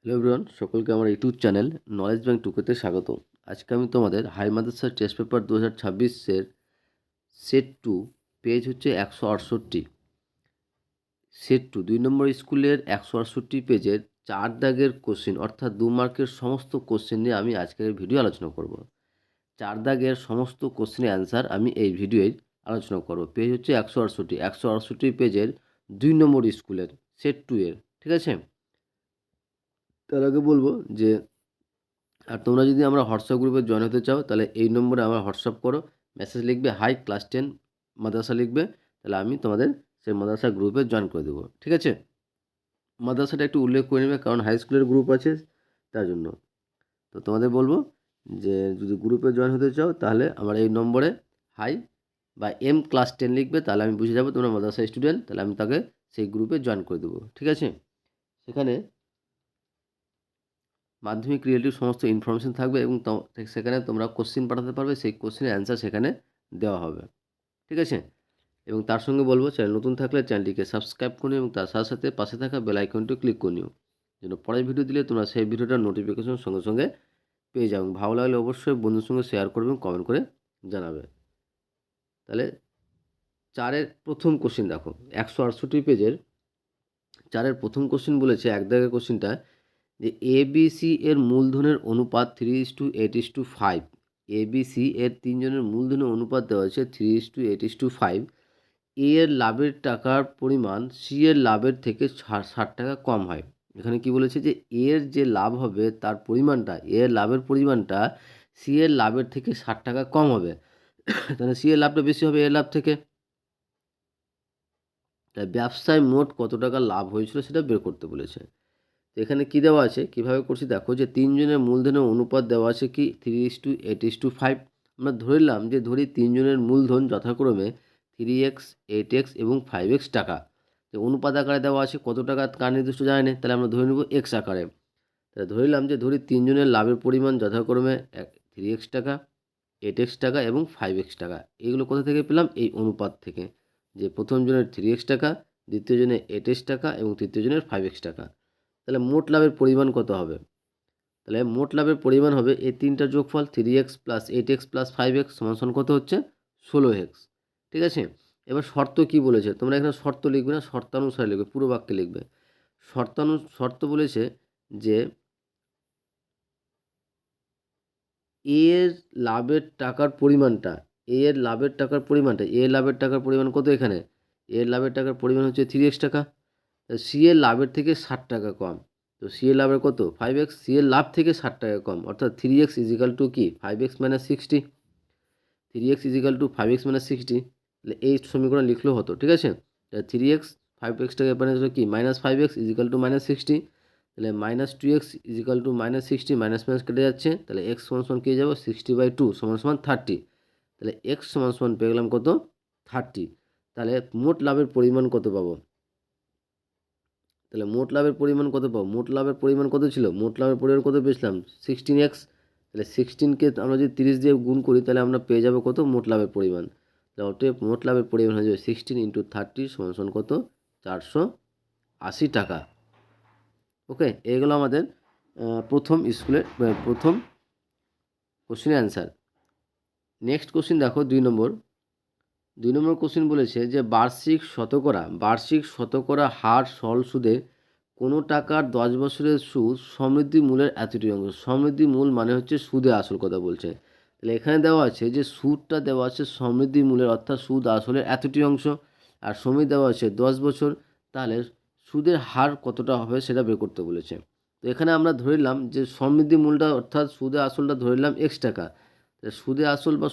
Hello everyone, সকলকে আমার YouTube channel knowledge bank টুকুতে স্বাগত। আজকে আমি তোমাদের হাই মাদ্রাসা টেস্ট পেপার 2026-এর সেট 2 পেজ হচ্ছে 168। সেট 2 2 নম্বর স্কুলের 168 পেজের 4 দাগের কোশ্চেন অর্থাৎ 2 মার্কের সমস্ত কোশ্চেন নিয়ে আমি আজকের ভিডিও আলোচনা করব। 4 দাগের সমস্ত কোশ্চেনের অ্যান্সার আমি এই ভিডিওয় আলোচনা করব। পেজ হচ্ছে 168, 168 পেজের 2 নম্বর স্কুলের সেট 2 এর, ঠিক আছে? তার আগে বলবো যে আর তোমরা যদি আমরা হোয়াটসঅ্যাপ গ্রুপে জয়েন হতে চাও তাহলে এই নম্বরে আমার হোয়াটসঅ্যাপ করো, মেসেজ লিখবে হাই ক্লাস 10 মাদ্রাসা লিখবে, তাহলে আমি তোমাদের সেই মাদ্রাসা গ্রুপে জয়েন করে দেবো, ঠিক আছে? মাদ্রাসাটা একটু উল্লেখ করে নেবে কারণ হাই স্কুলের গ্রুপ আছে তার জন্য। তো তোমাদের বলবো যে যদি গ্রুপে জয়েন হতে চাও তাহলে আমার এই নম্বরে হাই বা এম ক্লাস 10 লিখবে, তাহলে আমি বুঝে যাবো তোমরা মাদ্রাসা স্টুডেন্ট, তাহলে আমি তাকে সেই গ্রুপে জয়েন করে দেবো, ঠিক আছে? সেখানে মাধ্যমিক রিলেটিভ সমস্ত ইনফরমেশন থাকবে এবং সেখানে তোমরা কোশ্চিন পাঠাতে পারবে, সেই কোশ্চিনের অ্যান্সার সেখানে দেওয়া হবে, ঠিক আছে? এবং তার সঙ্গে বলবো চ্যানেল নতুন থাকলে চ্যানেলটিকে সাবস্ক্রাইব করে নিও এবং তার সাথে সাথে পাশে থাকা বেল আইকনটি ক্লিক করে নিও, যেন পরের ভিডিও দিলে তোমরা সেই ভিডিওটার নোটিফিকেশন সঙ্গে সঙ্গে পেয়ে যাও। ভালো লাগলে অবশ্যই বন্ধুর সঙ্গে শেয়ার করবে এবং কমেন্ট করে জানাবে। তাহলে 4-এর প্রথম কোশ্চিন দেখো, 168 পেজের 4-এর প্রথম কোশ্চিন বলেছে, এক দাগের কোশ্চিনটা যে এবিসি এর মূলধনের অনুপাত 3:8:5। এবিসি এর তিনজনের মূলধনের অনুপাত দেওয়া আছে 3:8:5। এ এর লাভের টাকার পরিমাণ সি এর লাভের থেকে 60 টাকা কম হয়। এখানে কি বলেছে যে এর যে লাভ হবে তার পরিমাণটা, এর লাভের পরিমাণটা সি এর লাভের থেকে 60 টাকা কম হবে। তাহলে সি এর লাভটা বেশি হবে এর লাভ থেকে। তাই ব্যবসায় মোট কত টাকা লাভ হয়েছিল সেটা বের করতে বলেছে। তো এখানে কি দেওয়া আছে, কিভাবে করছি দেখো, যে তিনজনের মূলধনের অনুপাত দেওয়া আছে কি 3:8:5। আমরা ধরলাম যে তিনজনের মূলধন যথাক্রমে 3x, 8x এবং 5x টাকা। তো অনুপাত আকারে দেওয়া আছে, কত টাকা কার নির্দিষ্ট জানা নেই, তাহলে আমরা ধরে নেব x আকারে। তাহলে ধরলাম যে তিনজনের লাভের পরিমাণ যথাক্রমে 3x টাকা, 8x টাকা এবং 5x টাকা। এগুলো কোথা থেকে পেলাম, এই অনুপাত থেকে, যে প্রথম জনের 3x টাকা, দ্বিতীয় জনের 8x টাকা এবং তৃতীয় জনের 5x টাকা। তাহলে মোট লাভের পরিমাণ কত হবে, তাহলে মোট লাভের পরিমাণ হবে এই তিনটার যোগফল 3x plus 8x plus 5x সমান কত হচ্ছে 16x, ঠিক আছে? এবার শর্ত কি বলেছে, তোমরা এখানে শর্ত লিখবে না, শর্তানুসারে লিখবে, পুরো বাক্যে লিখবে। শর্ত বলেছে যে এর লাভের টাকার পরিমাণটা, এর লাভের টাকার পরিমাণ কত, এখানে এর লাভের টাকার পরিমাণ হচ্ছে 3x টাকা। সি এর লাভের থেকে 60 টাকা কম, তো সি এর লাভের কত 5x, সি এর লাভ থেকে 60 টাকা কম, অর্থাৎ 3x ইজিক্যাল টু কি 5x minus 60, 3x is equal two 5x minus 60। তাহলে এই সমীকরণ লিখলেও হতো, ঠিক আছে? তাহলে 3x 5x টাকা এখানে কি minus 5x is equal to minus 60, তাহলে minus 2x is equal to minus 60, minus minus কেটে যাচ্ছে, তাহলে x সমান কী যাবে 60/2 সমান 30। তাহলে x সমান পেয়ে গেলাম কত 30। তাহলে মোট লাভের পরিমাণ কত পাবো, তাহলে মোট লাভের পরিমাণ কত পাবো, মোট লাভের পরিমাণ কত ছিল, মোট লাভের পরিমাণ কত পেয়েছিলাম 16x। তাহলে 16কে আমরা যদি 30 দিয়ে গুণ করি তাহলে আমরা পেয়ে যাবো কত মোট লাভের পরিমাণ। তাহলে অতএব মোট লাভের পরিমাণ হয়ে যাবে 16 × 30 সমান কত 480 টাকা। ওকে, এগুলো আমাদের প্রথম স্কুলের প্রথম কোশ্চেনের অ্যান্সার। নেক্সট কোশ্চেন দেখো 2 নম্বর কোশ্চেন বলেছে যে বার্ষিক শতকরা হার সরল সুদে কোনো টাকার 10 বছরের সুদ সমৃদ্ধি মূলের এতটি অংশ। সমৃদ্ধি মূল মানে হচ্ছে সুদে আসল কথা বলছে। তাহলে এখানে দেওয়া আছে যে সুদটা দেওয়া আছে সমৃদ্ধি মূলের, অর্থাৎ সুদ আসলের এতটি অংশ, আর সময় দেওয়া আছে 10 বছর। তাহলে সুদের হার কতটা হবে সেটা বের করতে বলেছে। তো এখানে আমরা ধরলাম যে সমৃদ্ধি মূলটা অর্থাৎ সুদে আসলটা ধরলাম x টাকা। সুদে আসল বা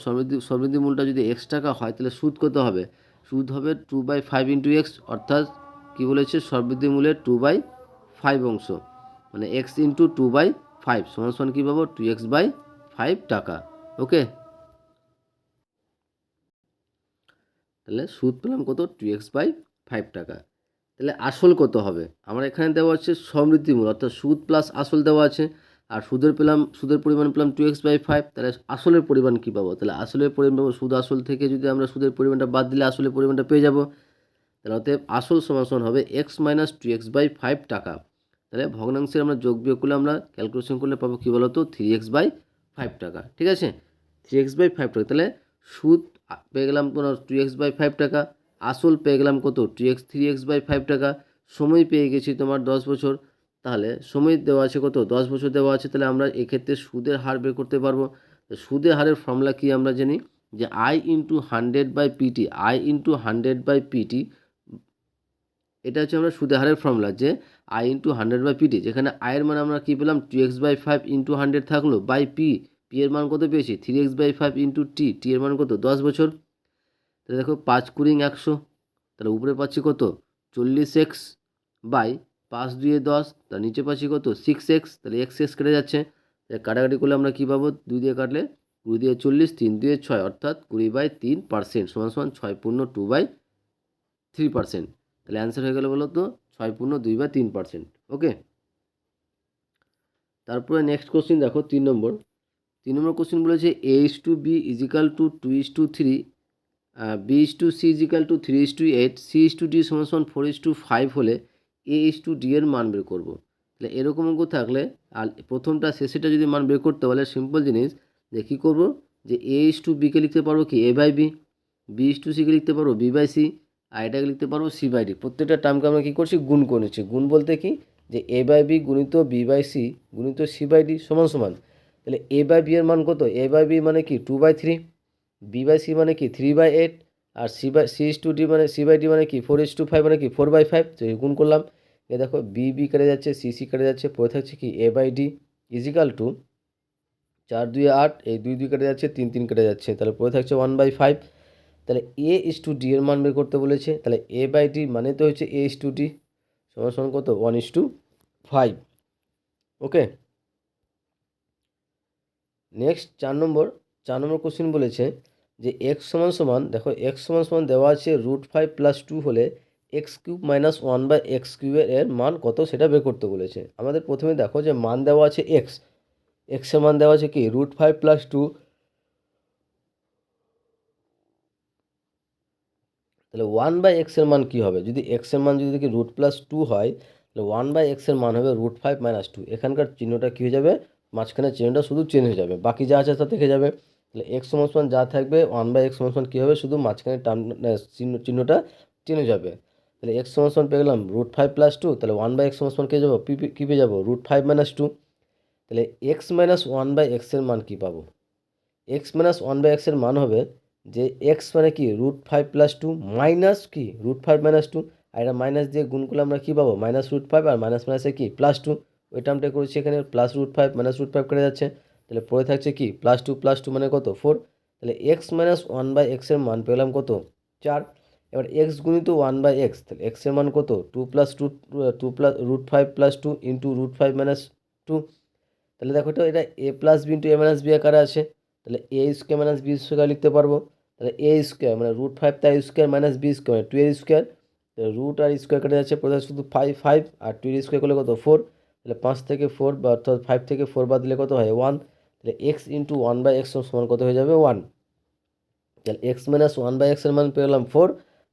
সমৃদ্ধি মূলটা যদি x টাকা হয় তাহলে সুদ কত হবে, সুদ হবে 2/5 × x, অর্থাৎ কি বলেছে সমৃদ্ধি মূলের 2/5 অংশ, মানে x × 2/5 সমান কী পাবো 2x/5 টাকা। ওকে, তাহলে সুদ পেলাম কত 2x/5 টাকা। তাহলে আসল কত হবে, আমার এখানে দেওয়া আছে সমৃদ্ধি মূল অর্থাৎ সুদ প্লাস আসল দেওয়া আছে, আর সুদের পরিমাণ পেলাম 2x/5। তাহলে আসলের পরিমাণ কী পাবো, তাহলে আসলের পরিমাণ পাবো সুদ আসল থেকে যদি আমরা সুদের পরিমাণটা বাদ দিলে আসলের পরিমাণটা পেয়ে যাব। তাহলে অতএব আসল সমান হবে x - 2x/5 টাকা। তাহলে ভগ্নাংশের আমরা যোগ বিয়োগ করলে আমরা ক্যালকুলেশন করলে পাবো কী বলো তো 3x/5 টাকা। ঠিক আছে, 3x/5 টাকা। তাহলে সুদ পেয়ে গেলাম তোমার 2x/5 টাকা, আসল পেয়ে গেলাম কত 3x/5 টাকা, সময় পেয়ে গেছি তোমার 10 বছর। তাহলে সময় দেওয়া আছে কত 10 বছর দেওয়া আছে। তাহলে আমরা এক্ষেত্রে সুদের হার বের করতে পারবো। সুদের হারের ফর্মুলা কি আমরা জানি যে I × 100/PT, I × 100/PT, এটা হচ্ছে আমরা সুদের হারের ফর্মুলা যে I × 100/PT, যেখানে I এর মান আমরা কী পেলাম 2x/5 × 100 থাকলো বাই P, P এর মান কত পেয়েছি 3x/5 × T, T এর মান কত 10 বছর। তাহলে দেখো 5 × 100, তাহলে উপরে পাচ্ছি কত 40x বাই 5 × 2 = 10, তার নিচে পাচ্ছি কত 6x, তাহলে x কেটে যাচ্ছে। তাহলে কাটাকাটি করলে আমরা কী পাবো 2 দিয়ে কাটলে 2 দিয়ে 40, 3 দিয়ে 6, অর্থাৎ 20/3% = 6.2/3%। তাহলে অ্যান্সার হয়ে গেল বলো তো 6.2/3%। ওকে, তারপরে নেক্সট কোশ্চিন দেখো 3 নম্বর কোশ্চিন বলেছে A/B = 2:3, B/C = 3:8, C/D = 4:5 হলে A/D এর মান বের করব। তাহলে এরকম অঙ্ক থাকলে আর প্রথমটা শেষেটা যদি মান বের করতে বলে সিম্পল জিনিস যে কী করবো যে A/B কে লিখতে পারবো কি A/B, B/C কে লিখতে পারবো B/C, আর এটাকে লিখতে পারবো C/D। প্রত্যেকটা টার্মকে আমরা কী করছি গুণ করে নিচ্ছি। গুণ বলতে কি যে A/B গুণিত B/C গুণিত C/D সমান সমান। তাহলে A/B এর মান কত A/B মানে কি 2/3, B/C মানে কি 3/8, আর C/D মানে C/D মানে কি 4:5 মানে কি 4/5। তো এই গুণ করলাম, এ দেখো B কেটে যাচ্ছে, C কেটে যাচ্ছে, পড়ে থাকছে কি A/D = 4 2 8, এই 2 2 কেটে যাচ্ছে, 3 3 কেটে যাচ্ছে, তাহলে পড়ে থাকছে 1/5। তাহলে A/D এর মান বের করতে বলেছে, তাহলে A/D মানে তো হচ্ছে A/D সমান কত 1:5। ওকে, নেক্সট 4 নম্বর কোশ্চেন বলেছে যে x সমান দেখো x সমান দেওয়া আছে √5 + 2 হলে x³ - 1/x³ এর মান কত সেটা বের করতে বলেছে। আমাদের প্রথমে দেখো যে মান দেওয়া আছে x এর মান দেওয়া আছে কি √5 + 2, তাহলে 1/x এর মান কী হবে যদি x এর মান যদি দেখি √+2 হয়, তাহলে 1/x এর মান হবে √5 - 2। এখানকার চিহ্নটা কী হয়ে যাবে, মাঝখানে চিহ্নটা শুধু চেঞ্জ হয়ে যাবে, বাকি যা আছে তা থেকে যাবে। তাহলে x সমান যা থাকবে 1/x সমান কী হবে, শুধু মাঝখানে চিহ্নটা চেঞ্জ হয়ে যাবে। তাহলে x সমান পেয়ে গেলাম √5 + 2, তাহলে 1/x সমান কী যাবো কী পেয়ে যাবো √5 - 2। তাহলে x - 1/x এর মান কী পাবো, x - 1/x এর মান হবে যে x মানে কি √5 + 2 মাইনাস কি √5 - 2, আর এটা মাইনাস দিয়ে গুণ করলে আমরা কী পাবো -√5, আর মাইনাস মাইনাসে কি +2, ওই টার্মটা করেছি এখানে +√5 -√5 কেটে যাচ্ছে, তাহলে পড়ে থাকছে কি +2 + 2 মানে কত 4। তাহলে x - 1/x এর মান পেলাম কত 4। এবার x গুণিত 1/x, তাহলে x এর মান কত 2 + 2 2 √5 + 2 × √5 - 2। তাহলে দেখো তো এটা a + b × a - b আকারে আছে, তাহলে a² - b² লিখতে পারবো। তাহলে a² মানে √5 তার স্কোয়ার মাইনাস b স্কোয়ার 2 এর স্কোয়ার, তাহলে রুট আর স্কোয়ার কেটে যাচ্ছে, প্রথমে শুধু 5 আর 2 এর স্কোয়ার করলে কত 4। তাহলে 5 থেকে 4 বা অর্থাৎ 5 থেকে 4 বাদ দিলে কত হয় 1। তাহলে x × 1/x সমান কত হয়ে যাবে 1। তাহলে x - 1/x এর মান পেলাম 4,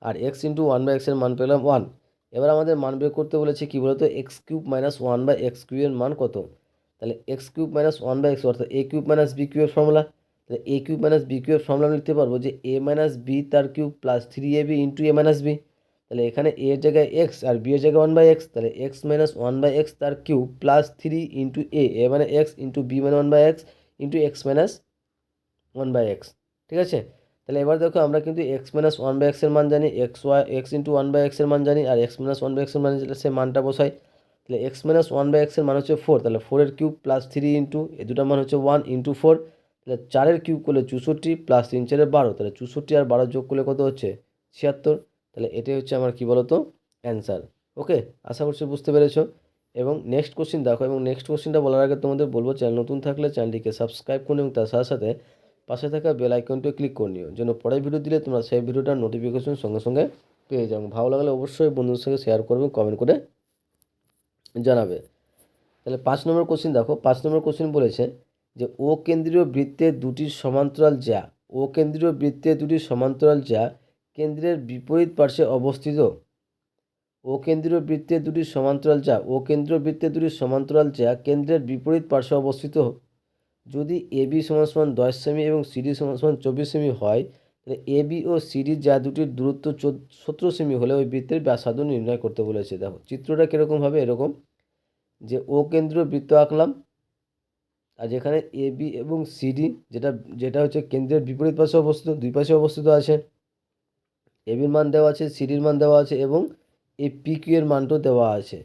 আর x × 1/x এর মান পেলাম 1। এবার আমাদের মান বের করতে বলেছে কি বলতো x³ - 1/x³ এর মান কত। তাহলে x³ - 1/x অর্থাৎ a³ - b³ এর ফর্মুলা। তাহলে a³ - b³ এর ফর্মুলা লিখতে পারবো যে a - b তার cube plus 3ab × a - b। তাহলে এখানে a এর জায়গায় x আর b এর জায়গায় 1/x, তাহলে x - 1/x তার কিউব প্লাস 3 × a মানে x × b মানে 1/x × x - 1/x। ঠিক আছে, তাহলে এবার দেখো আমরা কিন্তু x - 1/x এর মান জানি, x × 1/x এর মান জানি, আর x - 1/x এর মান সে মানটা বসাই। তাহলে x - 1/x এর মান হচ্ছে 4, তাহলে 4 এর কিউব প্লাস 3 ইন্টু এই দুটার মান হচ্ছে 1 × 4, তাহলে 4 এর কিউব করলে 64 প্লাস 3 4 12, তাহলে 64 আর 12 যোগ করলে কত হচ্ছে 76। তাহলে এটাই হচ্ছে আমার কী বলতো অ্যান্সার। ওকে, আশা করছি বুঝতে পেরেছো। এবং নেক্সট কোশ্চিন দেখো, এবং নেক্সট কোশ্চিনটা বলার আগে তোমাদের বলবো চ্যানেল নতুন থাকলে চ্যানেলটিকে সাবস্ক্রাইব করুন এবং তার সাথে সাথে পাশে থাকা বেল আইকনটি ক্লিক করে নিও, যেন পরের ভিডিও দিলে তোমরা সেই ভিডিওটার নোটিফিকেশন সঙ্গে সঙ্গে পেয়ে যাও। ভালো লাগলে অবশ্যই বন্ধুদের সঙ্গে শেয়ার করবে, কমেন্ট করে জানাবে। তাহলে 5 নম্বর কোশ্চিন দেখো, 5 নম্বর কোশ্চিন বলেছে যে ও কেন্দ্রীয় বৃত্তের দুটি সমান্তরাল কেন্দ্রের বিপরীত পার্শ্বে অবস্থিত ও কেন্দ্রীয় বৃত্তের দুটি সমান্তরাল যা কেন্দ্রের বিপরীত পার্শ্বে অবস্থিত। যদি এবি সমান সমান 10 সেমি এবং সিডি সমান সমান 24 সেমি হয়, তাহলে এবি ও সিডি যা দুটির দূরত্ব 17 সেমি হলে ওই বৃত্তের ব্যাসার্ধ নির্ণয় করতে বলেছে। দেখো চিত্রটা কীরকম হবে, এরকম যে ও কেন্দ্রীয় বৃত্ত আঁকলাম, আর যেখানে এবি এবং সিডি যেটা যেটা হচ্ছে কেন্দ্রের বিপরীত পাশে অবস্থিত, দুই পাশে অবস্থিত আছে। এবির মান দেওয়া আছে, সিডির মান দেওয়া আছে এবং এই পিকিউ এর মানটাও দেওয়া আছে।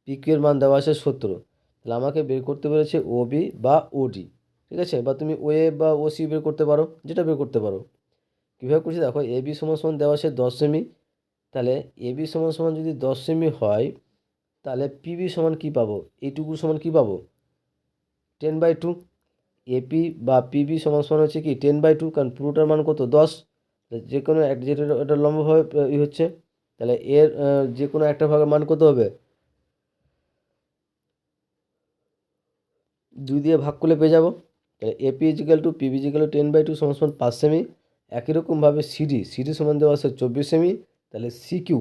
পিকিউ এর মান দেওয়া আছে 17। তাহলে আমাকে বের করতে বলেছে ওবি বা ওডি, ঠিক আছে, বা তুমি ওএ বা ওসি বের করতে পারো, যেটা বের করতে পারো। কীভাবে করছি দেখো, এবি সমান সমান দেওয়া আছে 10 সেমি, তাহলে এবি সমান সমান যদি 10 সেমি হয়, তাহলে পিবি সমান কী পাবো, এইটুকু সমান কী পাবো, 10/2। এপি বা পিবি সমান সমান হচ্ছে কি 10/2, কারণ পুরোটার মান কত 10। যে কোনো এক, যেটা এটা লম্বভাবে হচ্ছে, তাহলে এর যে কোনো একটা ভাগের মান কত হবে, 2 দিয়ে ভাগ করলে পেয়ে যাবো। তাহলে AP is equal to PB is equal to 10/2 সমান সমান 5 সেমি। একই রকমভাবে সিডি সমান দেওয়া আছে 24 সেমি, তাহলে সিকিউ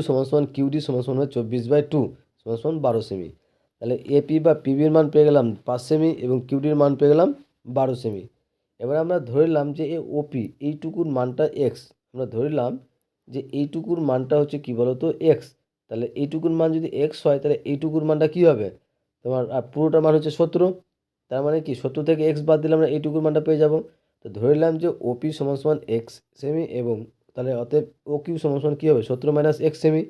সমান সমান কিউডি সমান সমান 24/2 সমান সমান 12 সেমি। তাহলে এপি বা পিবির মান পেয়ে গেলাম 5 সেমি এবং কিউডির মান পেয়ে গেলাম 12 সেমি। এবার আমরা ধরলাম যে এ ওপি এইটুকুর মানটা এক্স, আমরা ধরলাম যে এইটুকুর মানটা হচ্ছে কি বলতো এক্স। তাহলে এইটুকুর মান যদি এক্স হয়, তাহলে এইটুকুর মানটা কি হবে তোমার, আর পুরোটার মান হচ্ছে 17। তার মানে কি 17 থেকে এক্স বাদ দিলে আমরা এইটুকুর মানটা পেয়ে যাব। তো ধরে নিলাম যে ওপি সমান সমান এক্স সেমি, এবং তাহলে অতএব ও কিউ সমান সমান কী হবে 17 মাইনাস এক্স সেমি।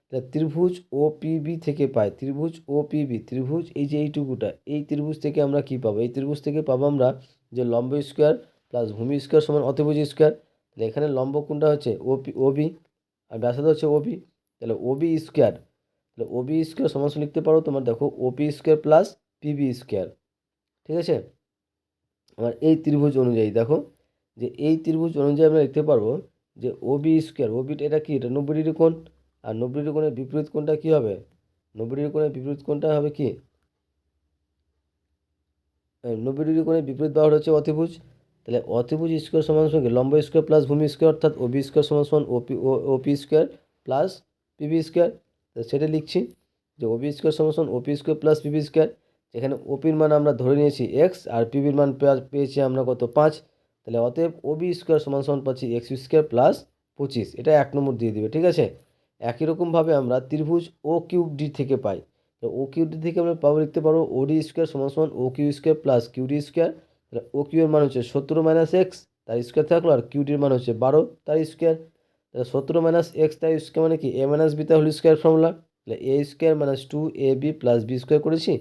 তাহলে ত্রিভুজ ও পিবি থেকে পাই, ত্রিভুজ ও পিবি, ত্রিভুজ এই যে এইটুকুটা, এই ত্রিভুজ থেকে আমরা কি পাবো, এই ত্রিভুজ থেকে পাবো আমরা যে লম্ব স্কোয়ার প্লাস ভূমি স্কোয়ার সমান অতিভুজ স্কোয়ার। তাহলে এখানে লম্ব কোনটা হচ্ছে ওবি, আর ব্যাসার্ধ হচ্ছে ওবি, তাহলে ওবি স্কোয়ার। তাহলে ওবি স্কোয়ার সমান সমান লিখতে পারো তোমার, দেখো ওপি স্কোয়ার প্লাস পিবি স্কোয়ার, ঠিক আছে। আমার এই ত্রিভুজ অনুযায়ী দেখো, যে এই ত্রিভুজ অনুযায়ী আমরা লিখতে পারবো যে ওবি স্কোয়ার, ওবিটা এটা কি, এটা 90 ডিগ্রি কোণ, আর 90 ডিগ্রি কোণের বিপরীত কোণটা কি হবে, 90 ডিগ্রি কোণের বিপরীত কোণটা হবে কি, 90 ডিগ্রি কোণের বিপরীত বাহুটা হচ্ছে অতিভুজ। তাহলে অতিভুজ স্কোয়ার সমান সমান কি, লম্ব স্কোয়ার প্লাস ভূমি স্কোয়ার, অর্থাৎ ওবি স্কোয়ার সমান সমান ওপি স্কোয়ার প্লাস পিবি স্কোয়ার। সেটা লিখছি যে ওবি স্কোয়ার সমান সমান ওপি স্কোয়ার প্লাস পিবি স্কোয়ার। এখানে ওপির মান আমরা ধরে নিয়েছি এক্স, আর পিবির মান পেয়েছি আমরা কত 5। তাহলে অতএব ওবি স্কোয়ার সমান সমান পাচ্ছি এক্স স্কোয়ার প্লাস 25, এটা 1 নম্বর দিয়ে দিবে, ঠিক আছে। একই রকমভাবে আমরা ত্রিভুজ ও কিউব ডি থেকে পাই। তো ও কিউডি থেকে আমরা পাবো, লিখতে পারবো ওডি স্কোয়ার সমান সমান O Q square plus QD square. তাহলে ও কিউ এর মান হচ্ছে 17 মাইনাস এক্স, তার স্কোয়ার থাকলো, আর কিউডির মান হচ্ছে 12 তার স্কোয়ার। তাহলে 17 মাইনাস এক্স তার স্কোয়ার মানে কি এ মাইনাস বি তার হোল স্কোয়ার ফর্মুলা। তাহলে a square minus 2ab plus b square করেছি,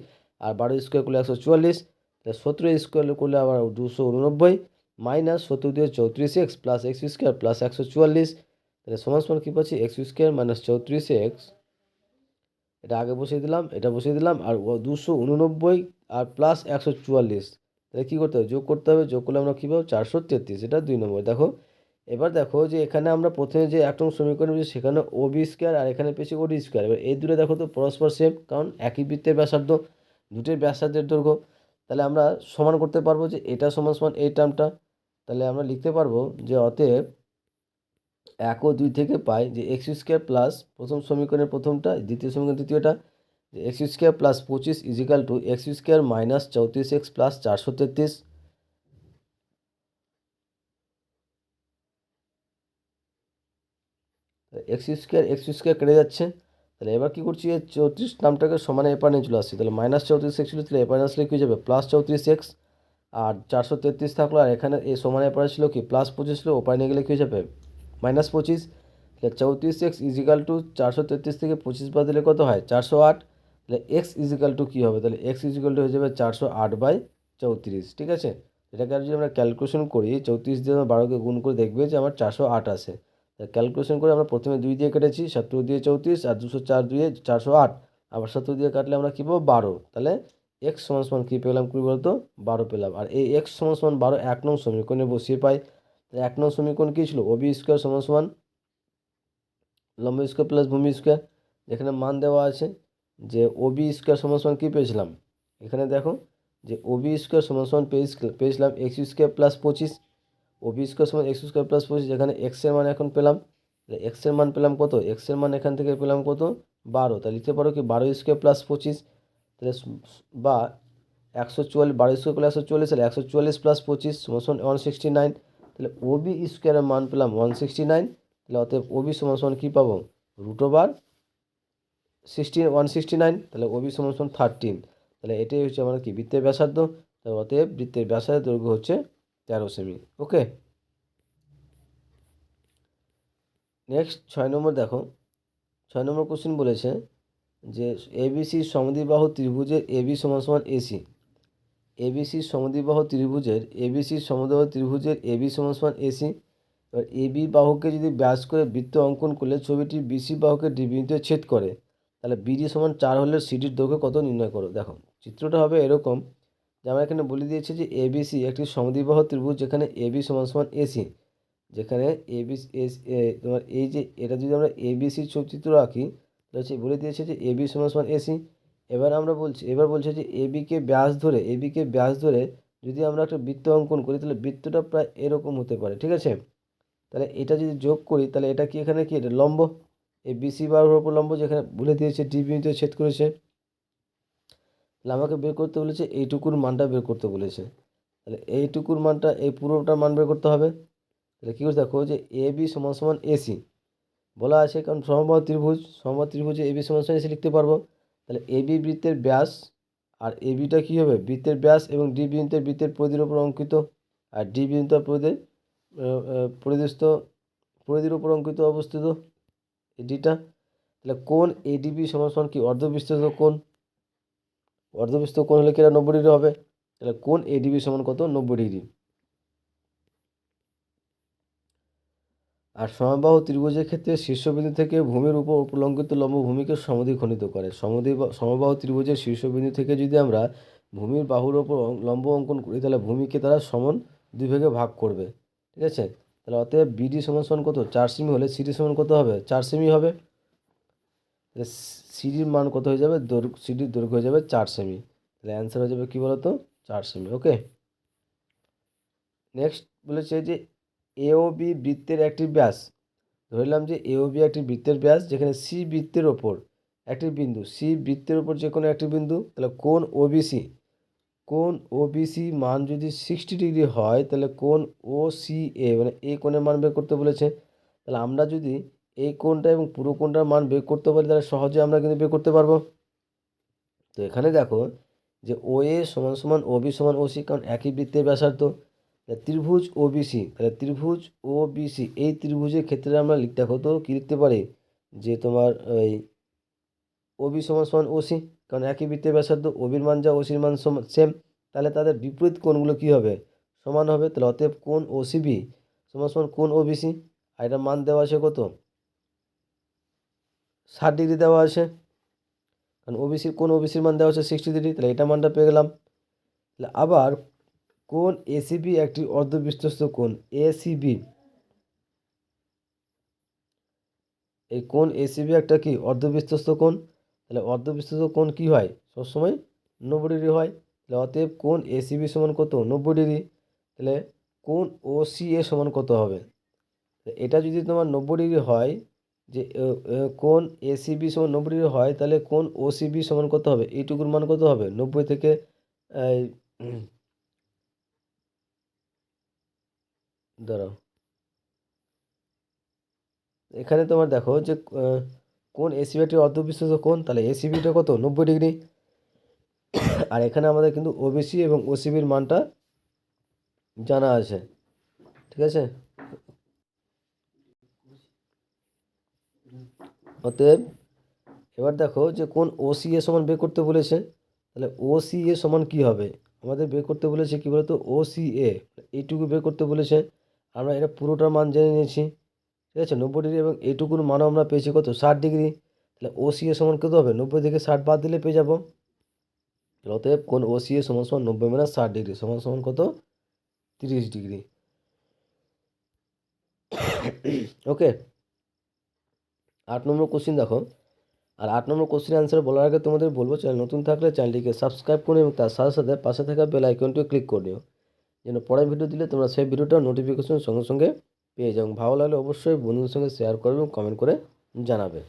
আর 12 স্কোয়ার করলে 144। তাহলে 17 স্কোয়ার করলে আবার 289 মাইনাস 17 দিয়ে 34x plus x square plus 144। তাহলে সমান সমান কী পাচ্ছি এক্স স্কোয়ার মাইনাস 34x, এটা আগে বসিয়ে দিলাম, এটা বসিয়ে দিলাম, আর 289 আর প্লাস 144। তাহলে কী করতে হবে, যোগ করতে হবে, যোগ করলে আমরা কী পাবো 433, এটা 2 নম্বর। দেখো এবার দেখো যে এখানে আমরা প্রথমে যে এক নম্বর সমীকরণ পেয়েছি সেখানে ওবি স্কোয়ার, আর এখানে পেয়েছি ওডি স্কোয়ার। এবার এই দুটো দেখো তো পরস্পর সেম, কারণ একই বৃত্তের ব্যাসার্ধ, দুটোই ব্যাসার্ধের দৈর্ঘ্য। তাহলে আমরা সমান করতে পারবো যে এটা সমান সমান এই টার্মটা। তাহলে আমরা লিখতে পারবো যে অতএব 1 ও 2 থেকে পাই যে এক্স স্কোয়ার প্লাস প্রথম সমীকরণের প্রথমটা, দ্বিতীয় সমীকরণ দ্বিতীয়টা, যে x square plus 25 is equal to x square minus 34x plus 433। X square কেটে যাচ্ছে। তাহলে এবার কী করছি, এই 34 নামটাকে সমানে এপার নিয়ে চলে আসছি। তাহলে মাইনাস 34x ছিল, তাহলে এপার আসলে কী হয়ে যাবে প্লাস 34x, আর 433 থাকলো, আর এখানে এই সমানে এপারে ছিল কি প্লাস 25 ছিল, ওপারে নিয়ে গেলে কী হয়ে যাবে মাইনাস 25। তাহলে 34x ইজিক্যাল টু 433 থেকে 25 বাদ দিলে কত হয় 408। তাহলে এক্স ইজিক্যাল টু কী হবে, তাহলে এক্স ইজিক্যাল টু হয়ে যাবে 408/34, ঠিক আছে। এটাকে আর যদি আমরা ক্যালকুলেশন করি, 34 দিয়ে আমরা 12কে গুণ করে দেখবে যে আমার 408 আসে। ক্যালকুলেশন করে আমরা প্রথমে 2 দিয়ে কেটেছি, 17 দিয়ে 34 আর 204 দিয়ে 408, আবার 17 দিয়ে কাটলে আমরা কী পাবো 12। তাহলে এক্স সমান সমান কী পেলাম কী বলতো 12 পেলাম। আর এই এক্স সমান সমান 12 1 নং সমীকরণে বসিয়ে পাই। তাহলে 1 নং সমীকরণ কী ছিল, ওবি স্কোয়ার সমান সমান লম্ব স্কোয়ার প্লাস ভূমি স্কোয়ার। এখানে মান দেওয়া আছে যে ওবি স্কোয়ার সমান সমান কী পেয়েছিলাম, এখানে দেখো যে ওবি স্কোয়ার সমান সমান পেয়েছিলাম x square plus 25। Obi square সমান এক্স স্কোয়ার প্লাস 25, যেখানে এক্সের মান এখন পেলাম তাহলে এক্সের মান পেলাম কত, এক্সের মান এখান থেকে পেলাম কত 12, তাহলে লিখতে পারো কি 12² প্লাস 25, তাহলে বা 144, 12² প্লাস 140, তাহলে 144 প্লাস 25 সমান 169, তাহলে ওবি স্কোয়ারের মান পেলাম 169, তাহলে অতএব ওবি সমান কী পাবো √169, তাহলে ওবি সমান 13, তাহলে এটাই হচ্ছে আমার কি বৃত্তের ব্যাসার্ধ, তাহলে অতএব বৃত্তের ব্যাসার্ধের দৈর্ঘ্য হচ্ছে 13 সেমি। ওকে, নেক্সট 6 নম্বর দেখো, 6 নম্বর কোশ্চেন বলেছে যে এবিসি সমদ্বিবাহু ত্রিভুজের এবি সমান এসি, এবিসি সমদ্বিবাহু ত্রিভুজের এবি সমান এসি। এবার এবি বাহুকে যদি ব্যাস করে বৃত্ত অঙ্কন করলে ছবিটি বিসি বাহুকে ডি বিন্দুতে ছেদ করে, তাহলে বিডি সমান 4 হলে সিডির দৈর্ঘ্য কত নির্ণয় করো। দেখো চিত্রটা হবে এরকম যে আমরা এখানে বলে দিয়েছি যে এবিসি একটি সমদ্বিবাহু ত্রিভুজ, যেখানে এবি সমান এসি, যেখানে এবি তোমার এই যে এটা যদি আমরা এবিসি চিত্র আঁকি তাহলে হচ্ছে বলে দিয়েছে যে এবি সমান এসি। এবার বলছে যে এবিকে ব্যাস ধরে যদি আমরা একটা বৃত্ত অঙ্কন করি তাহলে বৃত্তটা প্রায় এরকম হতে পারে, ঠিক আছে। তাহলে এটা যদি যোগ করি তাহলে এটা কি এখানে কি এটা লম্ব, এই বিসি বাহুর উপর লম্ব, যেখানে বলে দিয়েছে ডি বিন্দুতে ছেদ করেছে। তাহলে আমাকে বের করতে বলেছে এইটুকুর মানটা বের করতে বলেছে, তাহলে এইটুকুর মানটা এই পুরোটার মান বের করতে হবে। তাহলে কী করছে দেখো যে এবি সমান এসি বলা আছে, কারণ সমবাহু ত্রিভুজে এবি সমান এসি লিখতে পারবো। তাহলে এবি বৃত্তের ব্যাস, আর এবিটা কী হবে বৃত্তের ব্যাস, এবং ডি বিন্দুতে বৃত্তের পরিধির উপর অঙ্কিত, আর ডি বিন্দুটা পরিধির উপর অঙ্কিত অবস্থিত এই ডিটা। তাহলে কোণ এডিবি সমান কি অর্ধবিস্তৃত কোণ হলে কি এটা 90 ডিগ্রি হবে, তাহলে কোণ এডিবি সমান কত 90 ডিগ্রি। আর সমবাহু ত্রিভুজের ক্ষেত্রে শীর্ষবিন্দু থেকে ভূমির উপর উপলঙ্কিত লম্ব ভূমিকে সমদ্বিখণ্ডিত করে। সমবাহু ত্রিভুজের শীর্ষবিন্দু থেকে যদি আমরা ভূমির বাহুর ওপর লম্ব অঙ্কন করি তাহলে ভূমিকে তারা সমান 2 ভাগে ভাগ করবে, ঠিক আছে। তাহলে অতএব বিডি সমান কত 4 সেমি হলে সিডি সমান কত হবে 4 সেমি হবে, তাহলে সিডির মান কত হয়ে যাবে সিডির দৈর্ঘ্য হয়ে যাবে 4 সেমি, তাহলে অ্যান্সার হয়ে যাবে কী বলতো 4 সেমি। ওকে, নেক্সট বলেছে যে এওবি বৃত্তের একটি ব্যাস, ধরলাম যে এওবি একটি বৃত্তের ব্যাস, যেখানে সি বৃত্তের ওপর একটি বিন্দু, সি বৃত্তের ওপর যে কোনো একটি বিন্দু, তাহলে কোণ ওবিসি মান যদি 60 ডিগ্রি হয় তাহলে কোণ ও সি এ মানে এই কোণের মান বের করতে বলেছে। তাহলে আমরা যদি এই কোণটা এবং পুরো কোণটার মান বের করতে পারি তাহলে সহজে আমরা কিন্তু বের করতে পারবো। তো এখানে দেখো যে ও এ সমান ওবি সমান ওসি, কারণ একই বৃত্তের ব্যাসার্ধ। ত্রিভুজ ওবিসি, তাহলে ত্রিভুজ ওবিসি এই ত্রিভুজের ক্ষেত্রে আমরা দেখো তো কী লিখতে পারি যে তোমার ওই ওবি সমান ওসি, কারণ একই বৃত্তের ব্যাসার্ধ, ওবির মান যা ওসির মান সেম, তাহলে তাদের বিপরীত কোণগুলো কী হবে সমান হবে। তাহলে অতএব কোণ ওসিবি সমান কোণ ওবিসি, আর এটার মান দেওয়া আছে কত 60 ডিগ্রি দেওয়া আছে, কারণ কোণ ওবিসির মান দেওয়া আছে 60 ডিগ্রি, তাহলে এটা মানটা পেয়ে গেলাম। তাহলে আবার কোণ এসিবি একটি অর্ধবৃত্তস্থ কোণ এসিবি, এই কোণ এসিবি একটা কি অর্ধবৃত্তস্থ কোণ, তাহলে অর্ধবৃত্তস্থ কোণ কি হয় সবসময় 90 ডিগ্রি হয়, তাহলে অতএব কোণ এসিবি সমান কত 90 ডিগ্রি, তাহলে কোণ ওসিএ সমান কত হবে, এটা যদি তোমার 90 ডিগ্রি হয়, যে কোণ এসিবি সমান 90 ডিগ্রি হয়, তাহলে কোণ ওসিবি সমান কত হবে এইটুকুর মান কত হবে 90 থেকে দাঁড়াও এখানে তোমার দেখো যে কোণ এসিবি একটি অর্ধবৃত্তস্থ কোণ, তাহলে এসিবিটা কত 90 ডিগ্রি, আর এখানে আমাদের কিন্তু ওবিসি এবং ওসিবির মানটা জানা আছে, ঠিক আছে। অতএব এবার দেখো যে কোণ ওসিএ সমান বের করতে বলেছে, তাহলে ওসিএ সমান কি হবে আমাদের বের করতে বলেছে কি বলতো ওসিএ এইটুকু বের করতে বলেছে, আমরা এটা পুরোটার মান জেনে নিয়েছি, ঠিক আছে 90 ডিগ্রি, এবং এইটুকুর মানও আমরা পেয়েছি কত 60 ডিগ্রি, তাহলে ওসিএ সমান কত হবে 90 থেকে 60 বাদ দিলে পেয়ে যাবো। অতএব কোণ ওসিএ সমান 90 - 60 ডিগ্রি সমান কত 30 ডিগ্রি। ওকে, 8 নম্বর কোশ্চিন দেখো, আর 8 নম্বর কোশ্চিন অ্যান্সার বলার আগে তোমাদের বলবো চ্যানেল নতুন থাকলে চ্যানেলটিকে সাবস্ক্রাইব করো এবং তার সাথে সাথে পাশে থাকা বেল আইকনটিও ক্লিক করে দিও, যেন পরের ভিডিও দিলে তোমরা সেই ভিডিওটা নোটিফিকেশন সঙ্গে সঙ্গে পেয়ে যাবেন। ভালো লাগলে অবশ্যই বন্ধুদের সঙ্গে শেয়ার করবে এবং কমেন্ট করে জানাবে।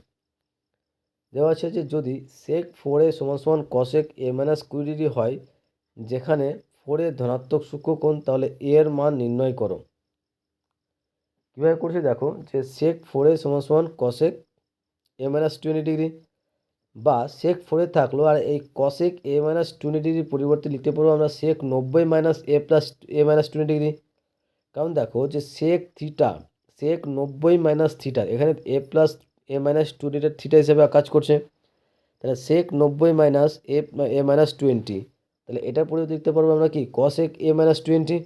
দেওয়া আছে যে যদি sec 4a = cosec a - 20 হয়, যেখানে 4 ধনাত্মক সূক্ষ্মকোণ, তাহলে a এর মান নির্ণয় করো। কীভাবে করছি দেখো, যে sec 4a = cosec a - 20 বা sec 4 থাকলো, আর এই cosec a - 20 পরিবর্তে লিখতে পারবো আমরা sec 90 - a + a - 20। কারণ দেখো যে sec 90 - θ, এখানে a + a - 20 থিটা হিসেবে কাজ করছে। তাহলে sec 90 - a - 20, তাহলে এটার পরিবর্তে লিখতে পারবো আমরা কি cosec a - 20।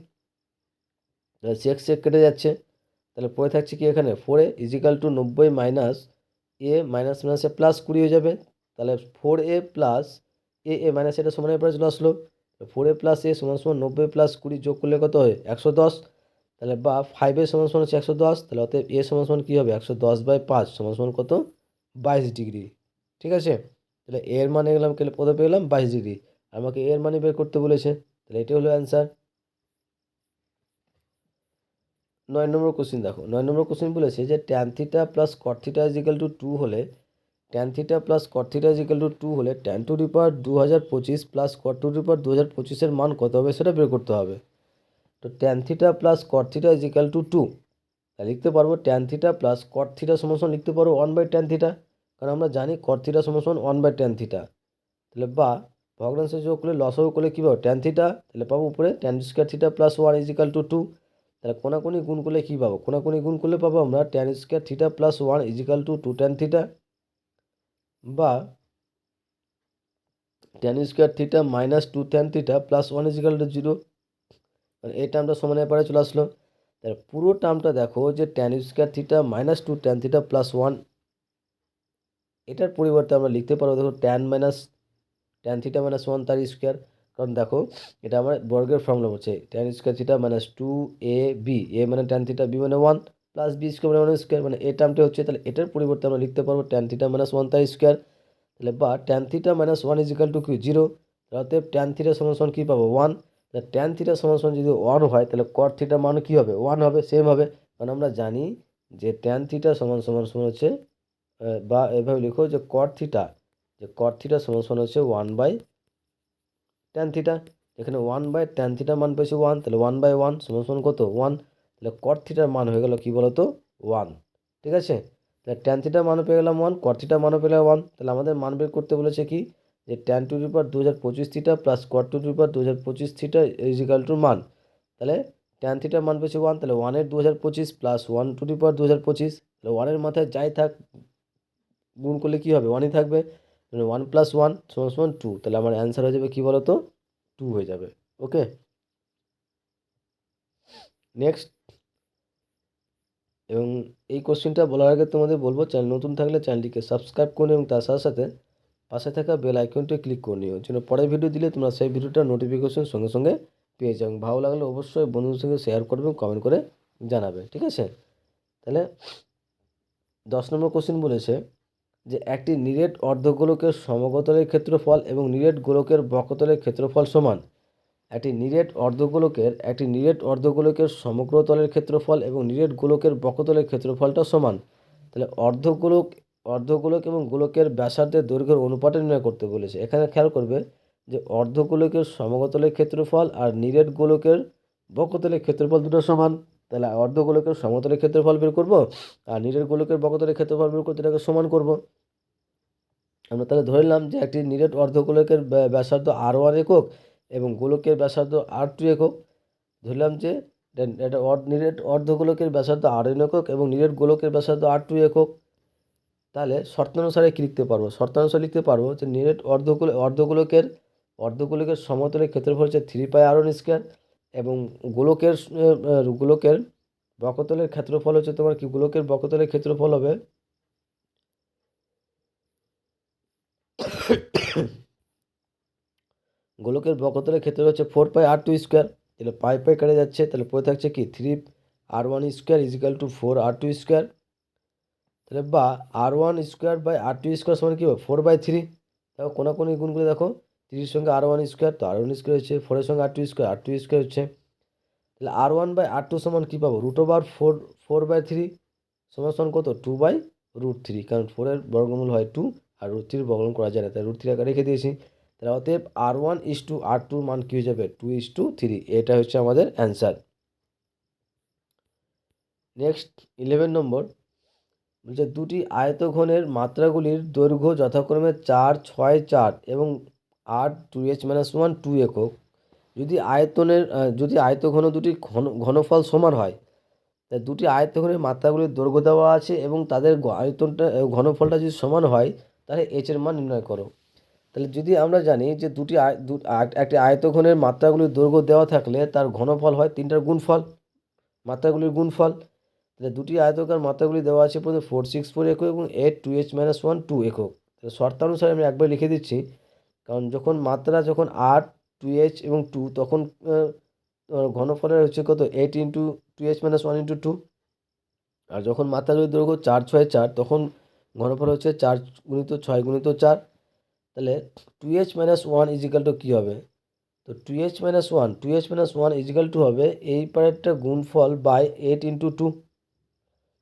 তাহলে sec কেটে যাচ্ছে, তাহলে পড়ে থাকছে কি এখানে 4a = 90 - a minus A plus 20 হয়ে যাবে। তাহলে 4a + a মাইনাস এটা সমানের পরে চলে আসলো। 4a + a = 90 + 20 যোগ করলে কত হয় 110। তাহলে বা 5a = হচ্ছে 110, তাহলে অতএব a = কী হবে 110/5 = কত 22 ডিগ্রি। ঠিক আছে, তাহলে এর মানে গেলাম কত পেলাম 22 ডিগ্রি। আমাকে এর মানে বের করতে বলেছে, তাহলে এটাই হলো অ্যান্সার। 9 নম্বর কোশ্চেন দেখো, 9 নম্বর কোশ্চেন বলেছে যে tan θ + cot θ = 2 হলে, tan θ + cot θ = 2 হলে tan 2025 + cot 2025 এর মান কত হবে সেটা বের করতে হবে। তো tan θ + cot θ = 2, তাহলে লিখতে পারবো tan θ + cot θ = লিখতে পারবো 1/tan θ, কারণ আমরা জানি cot θ = 1/tan θ। তাহলে বা ভগ্নাংশ যোগ করলে লসাগু করলে কী পাবো tan θ, তাহলে পাবো উপরে tan স্কোয়ার θ + 1 = 2। তাহলে কোনাকুনি গুণ করলে কী পাবো, কোনাকুনি গুণ করলে পাবো আমরা tan স্কোয়ার θ + 1 = 2 tan θ, বা tan স্কোয়ার θ - 2 tan θ + 1 = 0। মানে এই টার্মটা সমানের পরে চলে আসলো। তাহলে পুরো টার্মটা দেখো যে tan স্কোয়ার θ - 2 tan θ + 1, এটার পরিবর্তে আমরা লিখতে পারবো দেখো tan θ - 1 তার স্কোয়ার। কারণ দেখো এটা আমার বর্গের ফর্মুলা হচ্ছে tan স্কোয়ার θ - 2ab, a মানে tan θ, b মানে 1 + b স্কোয়ার মানে 1 স্কোয়ার, মানে এই টার্মটা হচ্ছে। তাহলে এটার পরিবর্তে আমরা লিখতে পারবো tan θ - 1 তার স্কোয়ার। তাহলে বা tan θ - 1 = কি 0, অতএব tan θ = কী পাবো 1। তাহলে tan θ = যদি 1 হয়, তাহলে cot θ মান কী হবে 1 হবে, সেম হবে। কারণ আমরা জানি যে tan θ = হচ্ছে বা এভাবে লিখো যে cot θ, যে cot θ = হচ্ছে 1/tan θ। এখানে 1/tan θ মান পেয়েছি 1, তাহলে 1/1 = কত 1। তাহলে cot θ মান হয়ে গেল কি বলতো 1। ঠিক আছে, তাহলে tan θ মানও পেয়ে গেলাম 1, cot θ মানও পেলাম 1। তাহলে আমাদের মান বের করতে বলেছে কি যে tan 2025 θ + cot 2025 θ = মান। তাহলে tan θ মান পেয়েছি 1, তাহলে 1 এর 2025 + 1 2025, তাহলে 1 এর মাথায় যাই থাক গুণ করলে কী হবে 1ই থাকবে। 1 + 1 = 2, তাহলে আমার অ্যান্সার হয়ে যাবে কী বলতো 2 হয়ে যাবে। ওকে, নেক্সট। এবং এই কোশ্চেনটা বলার আগে তোমাদের বলবো, চ্যানেল নতুন থাকলে চ্যানেলটিকে সাবস্ক্রাইব করুন এবং তার সাথে সাথে পাশে থাকা বেল আইকনটি ক্লিক করে নিও, যেন পরের ভিডিও দিলে তোমরা সেই ভিডিওটার নোটিফিকেশন সঙ্গে সঙ্গে পেয়ে যাও। ভালো লাগলে অবশ্যই বন্ধুদের সঙ্গে শেয়ার করবে এবং কমেন্ট করে জানাবে। ঠিক আছে, তাহলে 10 নম্বর কোশ্চেন বলেছে যে একটি নিরেট অর্ধগোলকের সমগতলের ক্ষেত্রফল এবং নিরেট গোলকের বক্রতলের ক্ষেত্রফল সমান। একটি নিরেট অর্ধগোলকের সমগ্রতলের ক্ষেত্রফল এবং নিরেট গোলকের বক্রতলের ক্ষেত্রফলটা সমান। তাহলে অর্ধগোলক এবং গোলকের ব্যাসার্ধের দৈর্ঘ্যের অনুপাতটা নির্ণয় করতে বলেছে। এখানে খেয়াল করবে যে অর্ধগোলকের সমগতলের ক্ষেত্রফল আর নিরেট গোলকের বক্রতলের ক্ষেত্রফল দুটো সমান। তাহলে অর্ধগোলকের সমতলের ক্ষেত্রফল বের করব আর নিরেট গোলকের বক্রতলের ক্ষেত্রফল বের করতে এটাকে সমান করব। আমরা তাহলে ধরে নিলাম যে একটি নিরেট অর্ধগোলকের ব্যাসার্ধ r1 একক এবং গোলকের ব্যাসার্ধ r2 একক। ধরলাম যে এটা নিরেট অর্ধগোলকের ব্যাসার্ধ r1 একক এবং নিরেট গোলকের ব্যাসার্ধ r2 একক। তাহলে শর্তানুসারে কী লিখতে পারবো, শর্তানুসারে লিখতে পারবো যে নিরেট অর্ধগোলকের সমতলের ক্ষেত্রফল হচ্ছে 3πr1² এবং গোলকের বক্রতলের ক্ষেত্রফল হচ্ছে তোমার কি, গোলকের বক্রতলের ক্ষেত্রফল হবে গোলকের বক্রতলের ক্ষেত্রফল হচ্ছে 4πr2²। তাহলে পাই কেটে যাচ্ছে, তাহলে পড়ে থাকছে কি 3r1² = 4r2²। তাহলে বা r1² / r2² সমান কী হবে 4/3। দেখো কোনাকুনি গুণ করে দেখো 3 সঙ্গে r1², তো r1² হচ্ছে 4 সঙ্গে r2² হচ্ছে। তাহলে R1/R2 সমান কী পাবো, √4/3 সমান কত, 2/√3, কারণ 4-এর বর্গমূল হয় 2 আর √3 বর্গমূল করা যায় না, তাই √3 আকারে রেখে দিয়েছি। তাহলে অতএব R1:R2 মান কী হয়ে যাবে, 2:3। এটা হচ্ছে আমাদের অ্যান্সার। নেক্সট 11 নম্বর বলছে দুটি আয়তঘনের মাত্রাগুলির দৈর্ঘ্য যথাক্রমে 4, 6, 4 এবং 8 2h-1 2 একক। যদি আয়তঘন দুটি ঘনফল সমান হয়, তাই দুটি আয়তঘনের মাত্রাগুলির দৈর্ঘ্য দেওয়া আছে এবং তাদের ঘনফলটা যদি সমান হয়, তাহলে h এর মান নির্ণয় করো। তাহলে যদি আমরা জানি যে একটি আয়তঘনের মাত্রাগুলির দৈর্ঘ্য দেওয়া থাকলে তার ঘনফল হয় 3টার গুণফল, মাত্রাগুলির গুণফল। তাহলে দুটি আয়তকার মাত্রাগুলি দেওয়া আছে প্রথমে 4, 6, 4 একক এবং 8 2h-1 2 একক। তাহলে শর্তানুসারে আমি একবার লিখে দিচ্ছি, কারণ যখন মাত্রা 8 2h এবং 2, তখন ঘনফলের হচ্ছে কত 8 × 2h-1 × 2। আর যখন মাত্রাগুলির দৈর্ঘ্য 4, 6, 4, তখন ঘনফল হচ্ছে 4 × 6 × 4। তাহলে 2h-1 ইজিক্যাল টু কী হবে, তো 2h-1 ইজিক্যাল টু হবে এই পারেরটা গুণফল বাই 8 × 2।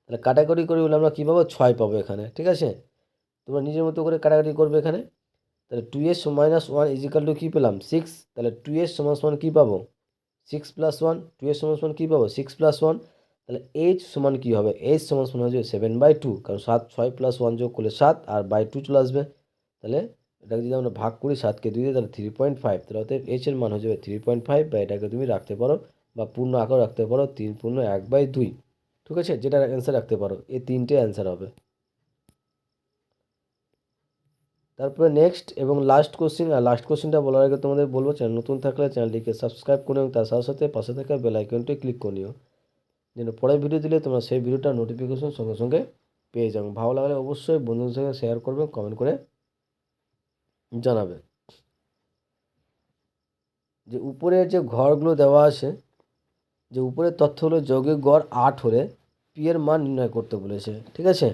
তাহলে কাটাকাটি করে বলে আমরা কী পাবো, 6 পাবো এখানে। ঠিক আছে, তোমরা নিজের মতো করে কাটাকাটি করবে এখানে। তাহলে 2h-1 ইজিক্যাল টু কী পেলাম, 6। তাহলে 2h কী পাবো, 6 + 1। 2h কী পাবো, 6 + 1। তাহলে h সমান কী হবে, h সমান হয়ে যাবে 7/2, কারণ 6 + 1 যোগ করলে 7 আর বাই 2 চলে আসবে। তাহলে এটাকে যদি আমরা ভাগ করি 7কে 2 দিয়ে, তাহলে 3.5। তাহলে অতএব h এর মান হয়ে যাবে 3.5, বা এটাকে তুমি রাখতে পারো বা পূর্ণ আকার রাখতে পারো 3 × 1/2। ঠিক আছে, যেটা অ্যান্সার রাখতে পারো, এই 3টে অ্যান্সার হবে। তারপরে নেক্সট এবং লাস্ট কোশ্চিন, আর লাস্ট কোশ্চিনটা বলার আগে তোমাদের বলবো, চ্যানেল নতুন থাকলে চ্যানেলটিকে সাবস্ক্রাইব করে এবং তার সাথে সাথে পাশে থাকা বেল আইকনটি ক্লিক করে নিও, যেন পরের ভিডিও দিলে তোমরা সেই ভিডিওটার নোটিফিকেশন সঙ্গে সঙ্গে পেয়ে যাও। ভালো লাগলে অবশ্যই বন্ধুদের সঙ্গে শেয়ার করবে, কমেন্ট করে জানাবে। যে উপরের যে ঘরগুলো দেওয়া আছে, যে উপরের তথ্য হলো যৌগিক গড় 8 হলে পি এর মান নির্ণয় করতে বলেছে। ঠিক আছে,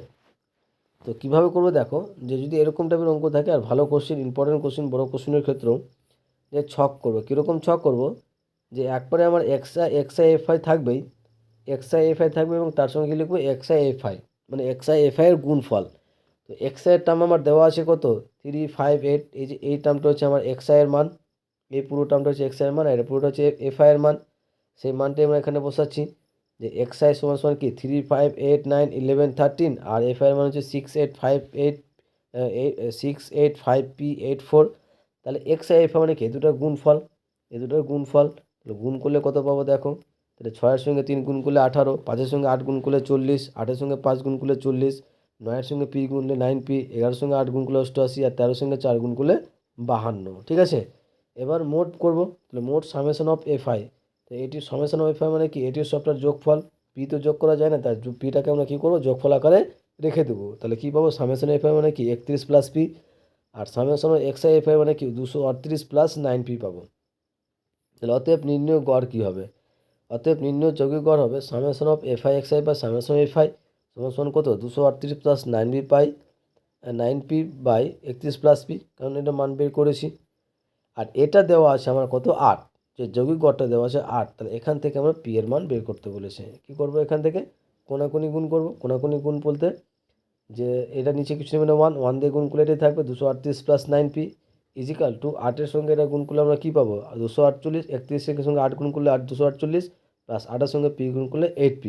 তো কীভাবে করবো দেখো, যে যদি এরকম টাইপের অঙ্ক থাকে আর ভালো কোশ্চিন, ইম্পর্টেন্ট কোশ্চিন, বড়ো কোশ্চিনের ক্ষেত্রেও যে ছক করবো, কীরকম ছক করবো, যে একবারে আমার এক্সআই থাকবেই, এক্সআই থাকবে এবং তার সঙ্গে কী লিখবো, এক্সআই মানে এক্সআই এর গুণফল। তো এক্সআইয়ের টার্ম আমার দেওয়া আছে কত, 3, 5, 8। এই যে এই টার্মটা হচ্ছে আমার এক্সআইয়ের মান, এই পুরো টার্মটা হচ্ছে এক্সআইয়ের মান, আর এটা পুরোটা হচ্ছে এফআইয়ের মান। সেই মানটাই আমরা এখানে বসাচ্ছি, যে এক্সআই সমান কি 3, 5, 8, 9, 11, 13, আর এফআইয়ের মান হচ্ছে 6, 8, 5, 8, 6, 8, 5, P, 8, 4। তাহলে এক্সআই এফআই মানে কি, এই দুটোর গুণফল, এই দুটোর গুণফল। তাহলে গুণ করলে কত পাবো দেখো, তাহলে 6-এর সঙ্গে 3 গুণ করলে 18, 5-এর সঙ্গে 8 গুণ করলে 40, 8-এর সঙ্গে 5 গুণ করলে 40, 9-এর সঙ্গে পি গুণলে 9P, 11-এর সঙ্গে 8 গুণ করলে 88, আর 13-এর সঙ্গে 4 গুণ করলে 52। ঠিক আছে, এবার মোট করবো, তাহলে মোট সামেশন অফ এফআই। তো এটির সামেশন অফ এফআই মানে কি, এটির সবটার যোগফল। পি তো যোগ করা যায় না, তাই পিটাকে আমরা কী করবো, যোগফল আকারে রেখে দেবো। তাহলে কী পাবো, সামেশন এফআই মানে কি 31 + P, আর সামেশন এক্সআই এফআই মানে কি 238 + 9P পাবো। তাহলে অতএব নির্ণয় গড় কী হবে, অতএব নির্ণয় যৌগিক গড় হবে সামেশন অফ এফআই এক্সআই বা সামেশন এফআই সমান কত, 238 + 9P pi, 9P by 31 + P, কারণ এটা মান বের করেছি। আর এটা দেওয়া আছে আমার কত, 8, যে যৌগিক গড়টা দেওয়া আছে 8। তাহলে এখান থেকে আমরা পি এর মান বের করতে বলেছে। কী করবো, এখান থেকে কোনাকুনি গুণ করবো। কোনাকুনি গুণ বলতে যে এটা নিচে কিছু নেবে না, 1 দিয়ে গুণ করলে এটাই থাকবে 238 + 9P ইজিক্যাল টু 8-এর সঙ্গে এটা গুণ করলে আমরা কী পাবো, 248, 31-এর সঙ্গে 8 গুণ করলে 248 প্লাস 8-এর সঙ্গে পি গুণ করলে 8P।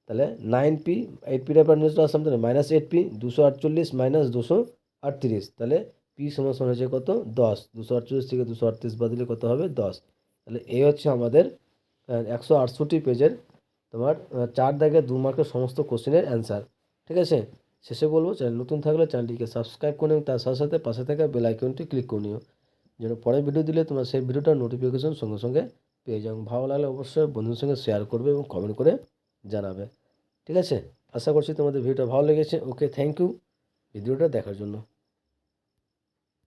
তাহলে 9P, 8Pটা পর নিয়ে আসলাম, তাহলে -8P, 248 - 238, তাহলে পি সমান হয়েছে কত, 10। 248 থেকে 238 বাদ দিলে কত হবে, 10। তাহলে এই হচ্ছে আমাদের 168 পেজের তোমার 4 দাগের 2 মার্কের সমস্ত কোশ্চেনের অ্যান্সার। ঠিক আছে, শেষে বলবো, চ্যানেল নতুন থাকলে চ্যানেলটিকে সাবস্ক্রাইব করে এবং তার সাথে সাথে পাশে থাকা বেল আইকনটি ক্লিক করে নিও, যেন পরের ভিডিও দিলে তোমরা সেই ভিডিওটার নোটিফিকেশন সঙ্গে সঙ্গে পেয়ে যাও। ভালো লাগলে অবশ্যই বন্ধুদের সঙ্গে শেয়ার করবে এবং কমেন্ট করে জানাবে। ঠিক আছে, আশা করছি তোমাদের ভিডিওটা ভালো লেগেছে। ওকে, থ্যাংক ইউ ভিডিওটা দেখার জন্য।